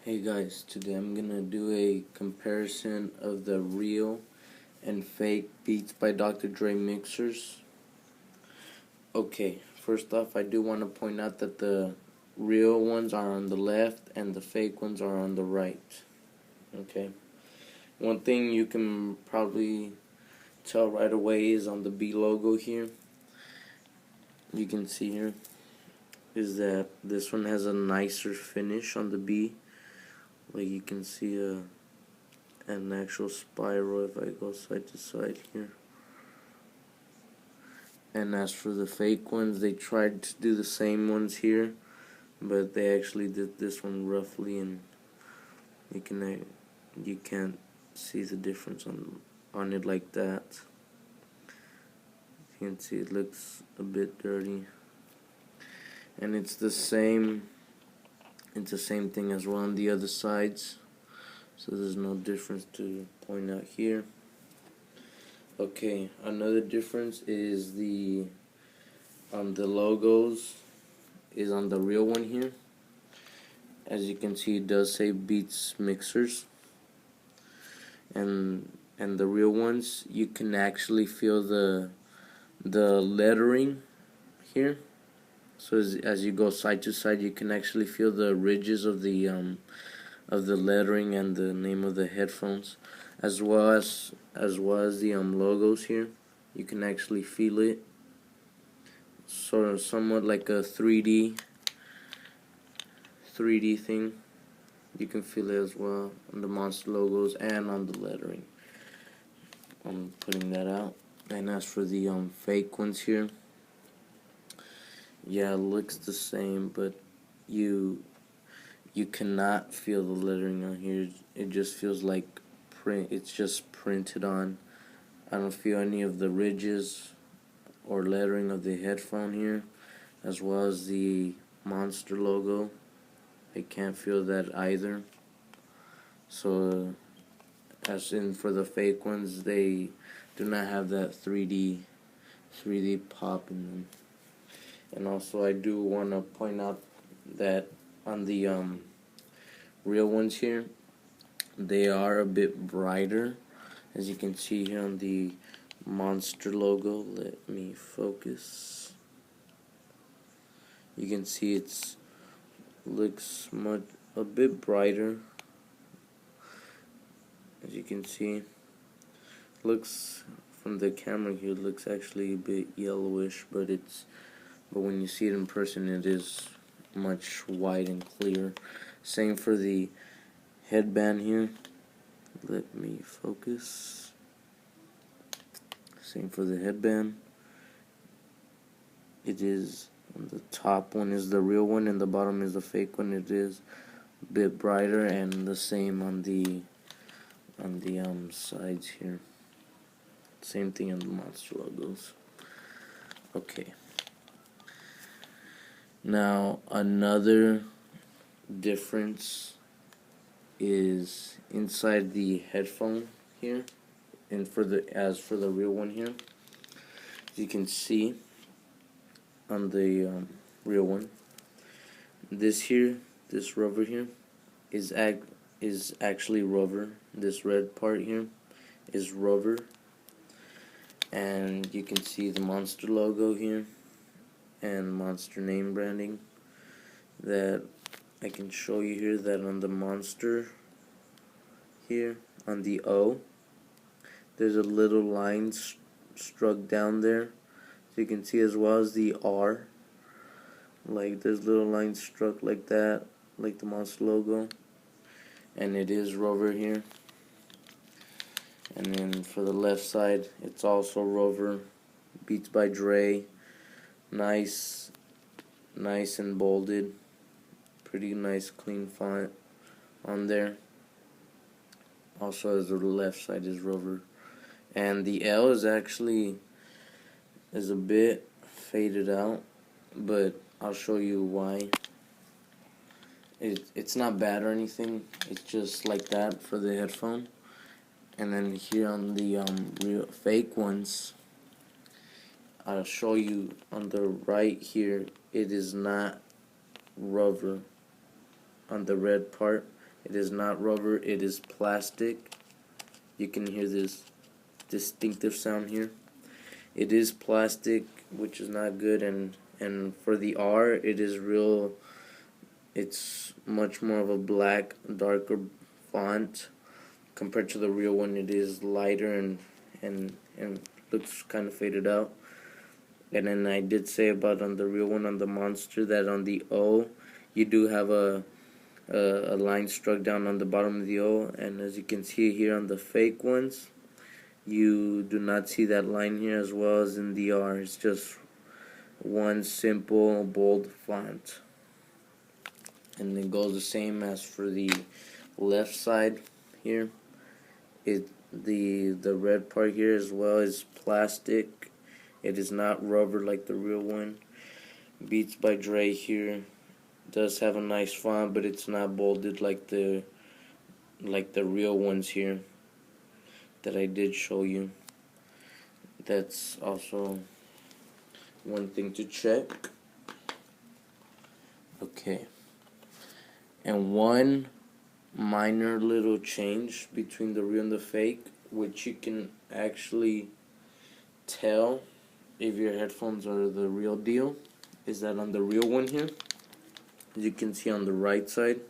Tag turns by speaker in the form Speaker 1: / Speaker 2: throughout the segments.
Speaker 1: Hey guys, today I'm gonna do a comparison of the real and fake Beats by Dr. Dre mixers. Okay, first off, I do want to point out that the real ones are on the left and the fake ones are on the right. Okay, one thing you can probably tell right away is on the B logo here. You can see here is that this one has a nicer finish on the B. Like you can see an actual spiral if I go side to side here. And as for the fake ones, they tried to do the same ones here, but they actually did this one roughly, and you can't see the difference on it like that. You can see it looks a bit dirty, and it's the same thing as well on the other sides, so there's no difference to point out here. Okay, another difference is the logos is on the real one here. As you can see, it does say Beats mixers, and the real ones you can actually feel the lettering here. So as you go side to side, you can actually feel the ridges of the lettering and the name of the headphones, as well as the logos here. You can actually feel it, sort of somewhat like a 3D thing. You can feel it as well on the monster logos and on the lettering. I'm putting that out. And as for the fake ones here, yeah, it looks the same, but you cannot feel the lettering on here. It just feels like print. It's just printed on. I don't feel any of the ridges or lettering of the headphone here, as well as the monster logo. I can't feel that either. So as in for the fake ones, they do not have that 3D pop in them. And also, I do want to point out that on the real ones here, they are a bit brighter, as you can see here on the monster logo. Let me focus. You can see it's looks a bit brighter. As you can see, looks from the camera here, it looks actually a bit yellowish, but when you see it in person, it is much white and clear. Same for the headband here. Let me focus. Same for the headband. It is on the top one is the real one and the bottom is the fake one. It is a bit brighter, and the same on the sides here. Same thing on the monster logos. Okay. Now another difference is inside the headphone here, and as for the real one here, you can see on the real one, this rubber here is actually rubber. This red part here is rubber, and you can see the monster logo here and monster name branding. That I can show you here, that on the monster here, on the O, there's a little line struck down there, so you can see, as well as the R, like there's little lines struck like that, like the monster logo, and it is rubber here. And then for the left side, it's also rubber, Beats by Dre, nice and bolded, pretty nice clean font on there. Also, as the left side is rubber, and the L is actually a bit faded out, but I'll show you why. It's not bad or anything. It's just like that for the headphone. And then here on the real fake ones, I'll show you on the right here, it is not rubber on the red part. It is not rubber, it is plastic. You can hear this distinctive sound here. It is plastic, which is not good, and for the R, it is real. It's much more of a black, darker font compared to the real one. It is lighter and looks kind of faded out. And then I did say about on the real one, on the Monster, that on the O, you do have a line struck down on the bottom of the O, and as you can see here on the fake ones, you do not see that line here, as well as in the R. It's just one simple bold font. And it goes the same as for the left side here. The red part here as well is plastic. It is not rubber like the real one. Beats by Dre here does have a nice font, but it's not bolded like the real ones here that I did show you. That's also one thing to check. Okay. And one minor little change between the real and the fake, which you can actually tell if your headphones are the real deal, is that on the real one here, as you can see on the right side,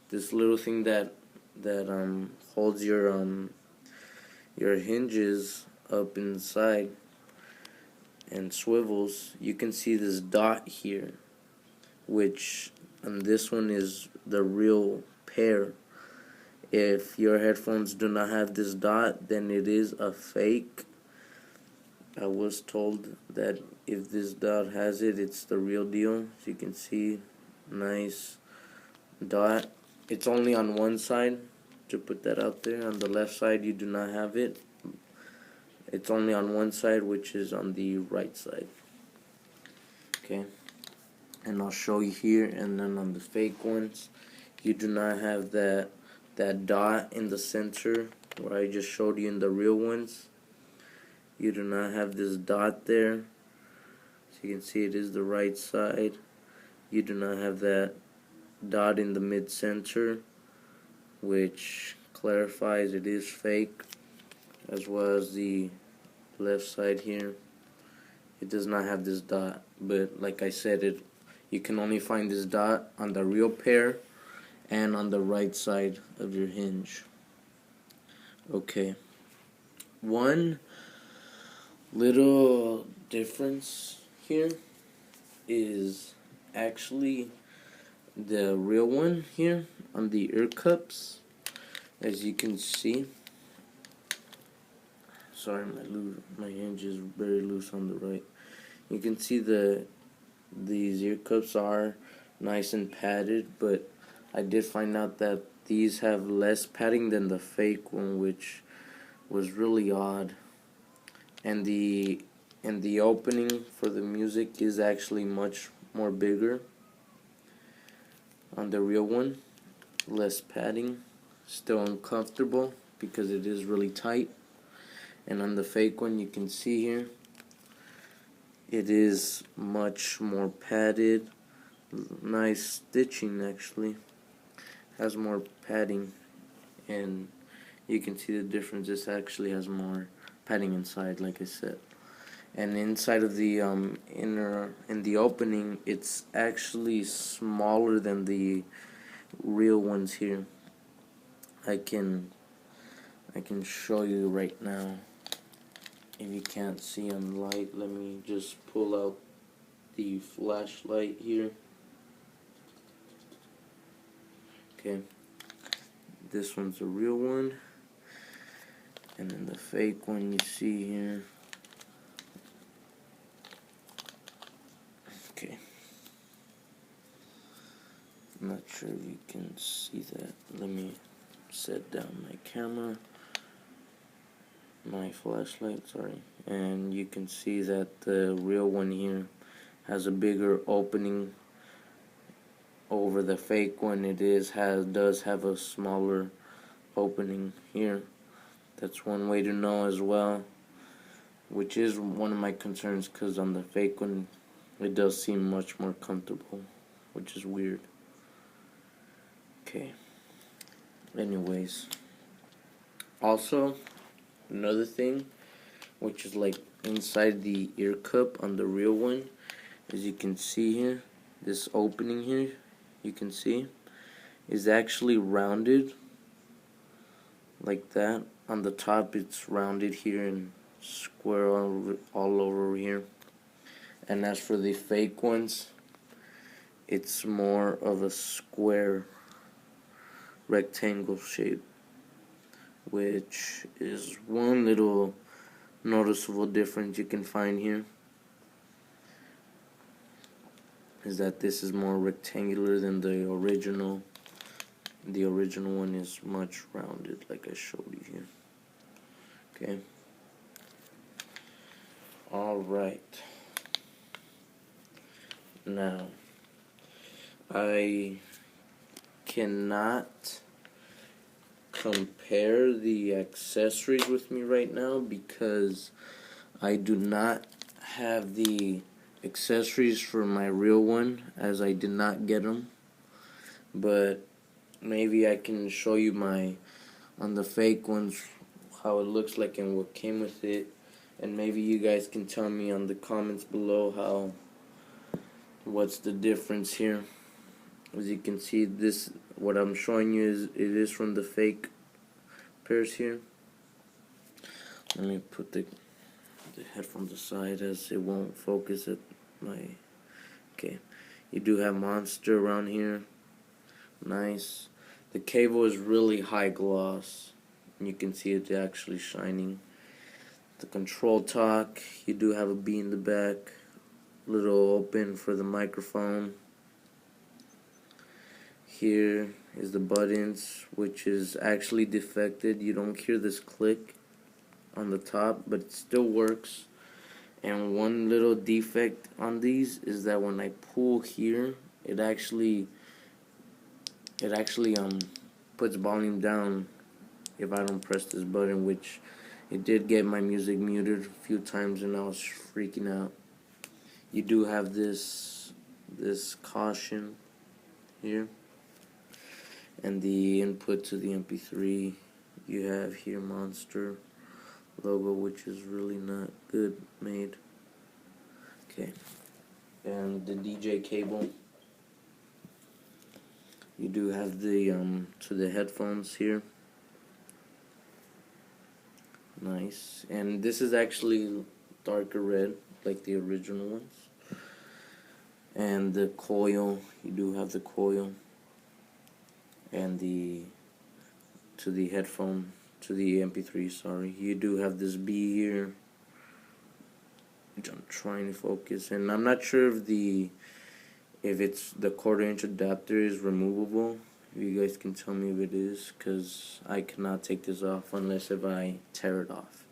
Speaker 1: this little thing that holds your hinges up inside and swivels, you can see this dot here, which on this one is the real pair. If your headphones do not have this dot, then it is a fake. I was told that if this dot has it, it's the real deal. As you can see, nice dot. It's only on one side, to put that out there. On the left side, you do not have it. It's only on one side, which is on the right side. Okay. And I'll show you here, and then on the fake ones, you do not have that dot in the center where I just showed you in the real ones. You do not have this dot there. So you can see it is the right side. You do not have that dot in the mid-center, which clarifies it is fake, as well as the left side here. It does not have this dot, but like I said, you can only find this dot on the real pair and on the right side of your hinge. Okay. One little difference here is actually the real one here on the ear cups. As you can see, sorry, my hinge is very loose on the right. You can see these ear cups are nice and padded, but I did find out that these have less padding than the fake one, which was really odd. And the opening for the music is actually much more bigger on the real one. Less padding, still uncomfortable because it is really tight. And on the fake one, you can see here, it is much more padded. Nice stitching, actually. Has more padding, and you can see the difference. This actually has more padding inside, like I said. And inside of the in the opening, it's actually smaller than the real ones here. I can show you right now. If you can't see on the light, let me just pull out the flashlight here. Okay, this one's a real one, and then the fake one you see here. Okay, I'm not sure if you can see that. Let me set down my camera, my flashlight, sorry, and you can see that the real one here has a bigger opening over the fake one. It does have a smaller opening here. That's one way to know as well, which is one of my concerns, because on the fake one it does seem much more comfortable, which is weird. Okay. Anyways, also another thing, which is like inside the ear cup on the real one, as you can see here, this opening here, you can see, is actually rounded like that. On the top it's rounded here and square all over here. And as for the fake ones, it's more of a square rectangle shape, which is one little noticeable difference you can find here, is that this is more rectangular than the original. The original one is much rounded, like I showed you here. Okay. Alright. Now, I cannot compare the accessories with me right now because I do not have the accessories for my real one, as I did not get them. But maybe I can show you on the fake ones, how it looks like and what came with it, and maybe you guys can tell me on the comments below what's the difference here. As you can see, this, what I'm showing you, it is from the fake pairs here. Let me put the headphones aside as it won't focus at my. Okay, you do have Monster around here. Nice. The cable is really high gloss, and you can see it actually shining. The control talk, you do have a B in the back, little open for the microphone. Here is the buttons, which is actually defected. You don't hear this click on the top, but it still works. And one little defect on these is that when I pull here, it actually puts volume down if I don't press this button, which it did get my music muted a few times and I was freaking out. You do have this caution here, and the input to the MP3, you have here Monster logo, which is really not good made. Okay, and the DJ cable, you do have the to the headphones here. Nice. And this is actually darker red like the original ones. And the coil, you do have the coil, and to the headphone, to the MP3, sorry, you do have this B here, which I'm trying to focus. And I'm not sure if it's the 1/4-inch adapter is removable. If you guys can tell me if it is, because I cannot take this off unless if I tear it off.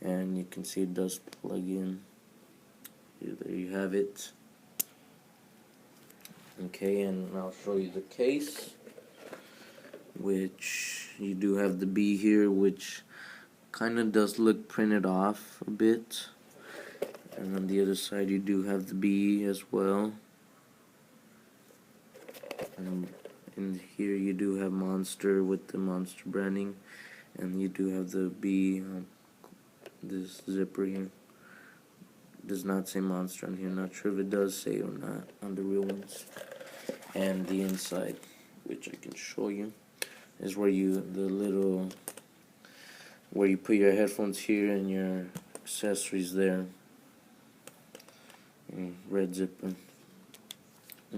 Speaker 1: And you can see it does plug in. There you have it. Okay, and I'll show you the case, which you do have the B here, which kind of does look printed off a bit. And on the other side you do have the B as well. And in here you do have Monster with the Monster branding, and you do have the B on this zipper here. Does not say Monster on here, not sure if it does say or not on the real ones. And the inside, which I can show you, is where you put your headphones here and your accessories there. Red zipper.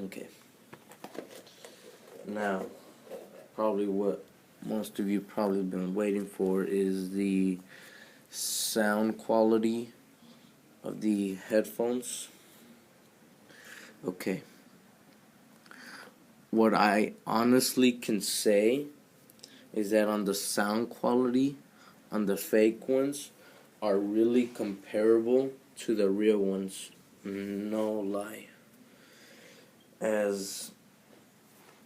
Speaker 1: Okay. Now, probably what most of you probably been waiting for is the sound quality of the headphones. Okay. What I honestly can say is that on the sound quality, on the fake ones, are really comparable to the real ones. No lie. As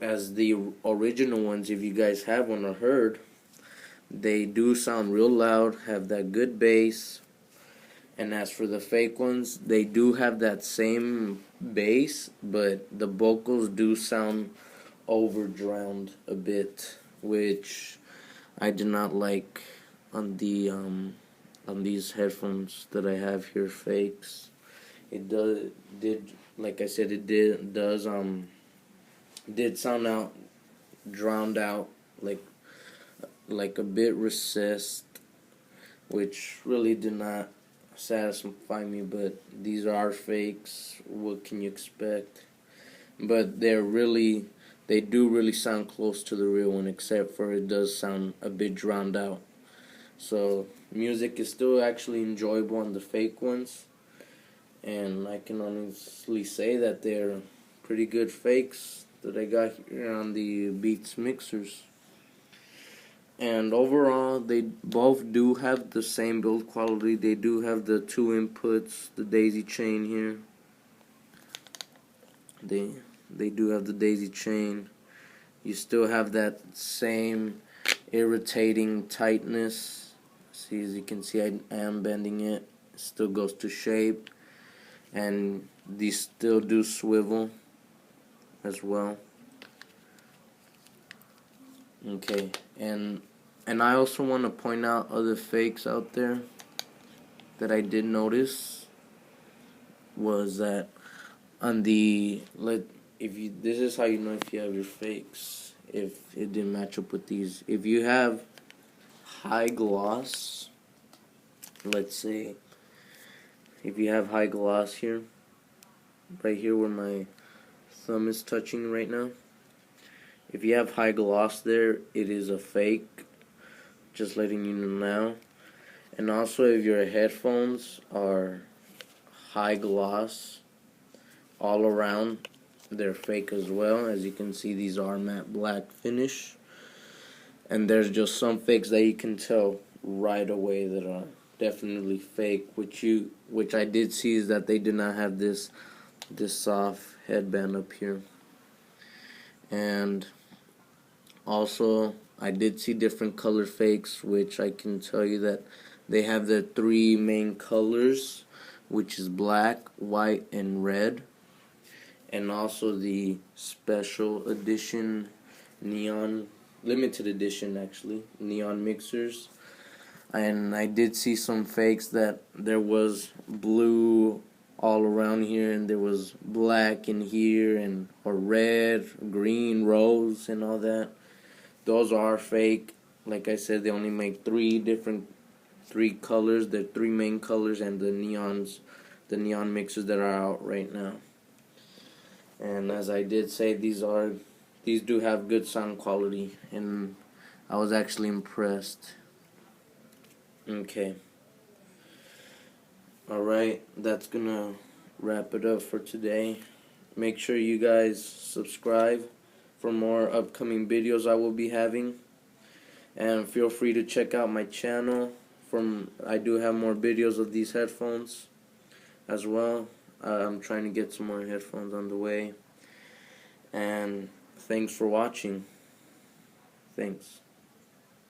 Speaker 1: the original ones, if you guys have one or heard, they do sound real loud, have that good bass. And as for the fake ones, they do have that same bass, but the vocals do sound overdrowned a bit, which I did not like on these headphones that I have here, fakes. It did, like I said, it did sound out drowned out, like a bit recessed, which really did not satisfy me. But these are fakes. What can you expect? But they do really sound close to the real one, except for it does sound a bit drowned out. So music is still actually enjoyable on the fake ones, and I can honestly say that they're pretty good fakes that I got here on the Beats mixers. And overall, they both do have the same build quality. They do have the 2 inputs, the daisy chain here. They do have the daisy chain. You still have that same irritating tightness. See, as you can see, I am bending it. It still goes to shape, and these still do swivel as well. Okay, and I also want to point out other fakes out there that I did notice was that on the this is how you know if you have your fakes, if it didn't match up with these. If you have high gloss, let's say if you have high gloss here, right here where my thumb is touching right now, if you have high gloss there, it is a fake, just letting you know now. And also, if your headphones are high gloss all around, they're fake as well. As you can see, these are matte black finish, and there's just some fakes that you can tell right away that are definitely fake. Which I did see is that they did not have this soft headband up here. And also, I did see different color fakes, which I can tell you that they have the 3 main colors, which is black, white, and red. And also the special edition neon, limited edition actually, neon mixers. And I did see some fakes that there was blue all around here, and there was black in here, and or red, green, rose, and all that. Those are fake. Like I said, they only make 3 colors. The 3 main colors and the neon mixers that are out right now. And as I did say, these do have good sound quality, and I was actually impressed. Okay. Alright, that's gonna wrap it up for today. Make sure you guys subscribe for more upcoming videos I will be having. And feel free to check out my channel. I do have more videos of these headphones as well. I'm trying to get some more headphones on the way. And thanks for watching. Thanks.